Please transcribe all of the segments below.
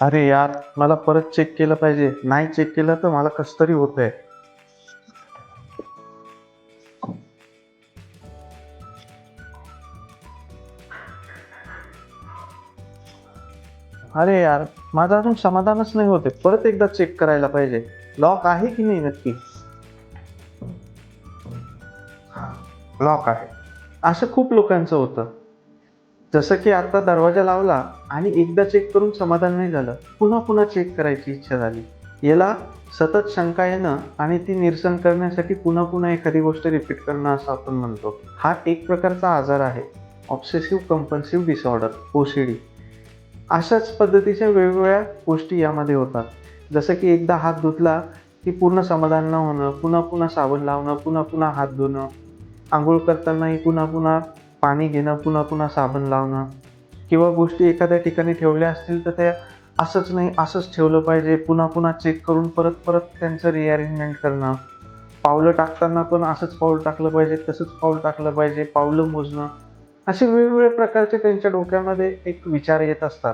अरे यार, मला परत चेक केलं पाहिजे. नाही चेक केलं तर मला कसं तरी होतंय. अरे यार, माझं अजून समाधानच नाही होते. परत एकदा चेक करायला पाहिजे. लॉक आहे की नाही नक्की? लॉक आहे. असं खूप लोकांचं होतं. जसं की आता दरवाजा लावला आणि एकदा चेक करून समाधान नाही झालं. पुन्हा पुन्हा चेक करायची इच्छा झाली. याला सतत शंका येणं आणि ती निरसन करण्यासाठी पुन्हा पुन्हा एखादी गोष्ट रिपीट करणं असं आपण म्हणतो. हा एक प्रकारचा आजार आहे. Obsessive compulsive disorder, OCD. अशाच पद्धतीच्या वेगवेगळ्या गोष्टी यामध्ये होतात. जसं की एकदा हात धुतला की पूर्ण समाधान न होणं, पुन्हा पुन्हा साबण लावणं, पुन्हा पुन्हा हात धुणं, अंघोळ करतानाही पुन्हा पुन्हा पाणी घेणं, पुन्हा पुन्हा साबण लावणं, किंवा गोष्टी एखाद्या ठिकाणी ठेवल्या असतील तर त्या असंच नाही असंच ठेवलं पाहिजे, पुन्हा पुन्हा चेक करून परत परत त्यांचं रिअरेंजमेंट करणं. पावलं टाकताना पण असंच पाऊल टाकलं पाहिजे, तसंच पाऊल टाकलं पाहिजे, पावलं मोजणं. असे वेगवेगळे प्रकारचे त्यांच्या डोक्यामध्ये एक विचार येत असतात.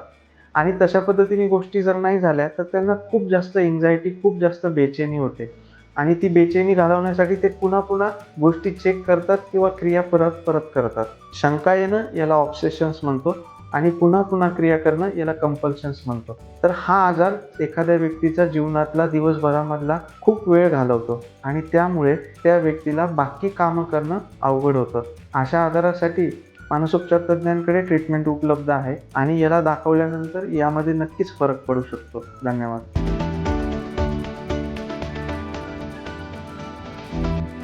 आणि तशा पद्धतीने गोष्टी जर नाही झाल्या तर त्यांना खूप जास्त एन्झायटी, खूप जास्त बेचैनी होते. आणि ती बेचैनी घालवण्यासाठी ते पुन्हा पुन्हा गोष्टी चेक करतात किंवा क्रिया परत परत करतात. शंका येणं याला ऑब्सेशन्स म्हणतो आणि पुन्हा पुन्हा क्रिया करणं याला कंपल्शन्स म्हणतो. तर हा आजार एखाद्या व्यक्तीच्या जीवनातला दिवसभरामधला खूप वेळ घालवतो आणि त्यामुळे त्या व्यक्तीला बाकी कामं करणं अवघड होतं. अशा आजारासाठी मानसोपचार तज्ज्ञांकडे ट्रीटमेंट उपलब्ध आहे आणि याला दाखवल्यानंतर यामध्ये नक्कीच फरक पडू शकतो. धन्यवाद.